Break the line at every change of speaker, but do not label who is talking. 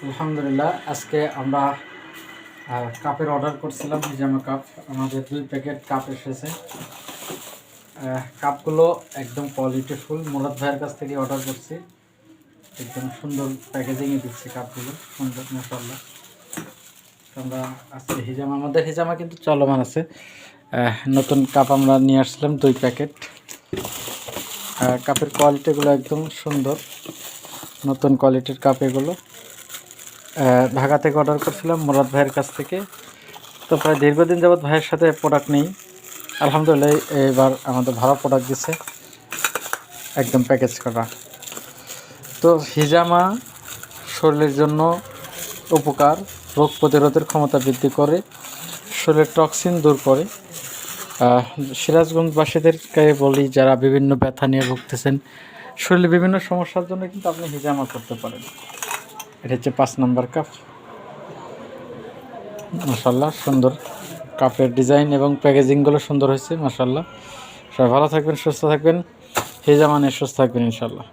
আলহামদুলিল্লাহ, আজকে আমরা কাপের অর্ডার করছিলাম। হিজামা কাপ আমাদের 2 প্যাকেট কাপ এসেছে। কাপগুলো একদম কোয়ালিটিফুল, মুরাদ ভাইয়ের কাছ থেকে অর্ডার করছি। একদম সুন্দর প্যাকেজিংয়ে দিচ্ছি কাপগুলো, সুন্দর মাশাআল্লাহ। আমরা আজকে আমাদের হিজামা কিন্তু চলমান আছে। নতুন কাপ আমরা নিয়ে আসলাম 2 প্যাকেট। কাপের কোয়ালিটিগুলো একদম সুন্দর, নতুন কোয়ালিটির কাপ এগুলো। ঢাকা থেকে অর্ডার করছিলাম মুরাদ ভাইয়ের কাছ থেকে। তো প্রায় দীর্ঘদিন যাবৎ ভাইয়ের সাথে প্রোডাক্ট নেই, আলহামদুলিল্লাহ এবার আমাদের ভালো প্রোডাক্ট দিচ্ছে, একদম প্যাকেজ করা। তো হিজামা শরীরের জন্য উপকার, রোগ প্রতিরোধের ক্ষমতা বৃদ্ধি করে, শরীরের টক্সিন দূর করে। সিরাজগঞ্জবাসীদেরকে বলি, যারা বিভিন্ন ব্যথা নিয়ে ভুগতেছেন, শরীরে বিভিন্ন সমস্যার জন্য কিন্তু আপনি হিজামা করতে পারেন। এটা হচ্ছে 5 নম্বর কাপ। মাশাআল্লাহ, সুন্দর কাপের ডিজাইন এবং প্যাকেজিংগুলো সুন্দর হয়েছে মাশাআল্লাহ। সবাই ভালো থাকবেন, সুস্থ থাকবেন, হিজামা নিয়ে সুস্থ থাকবেন ইনশাআল্লাহ।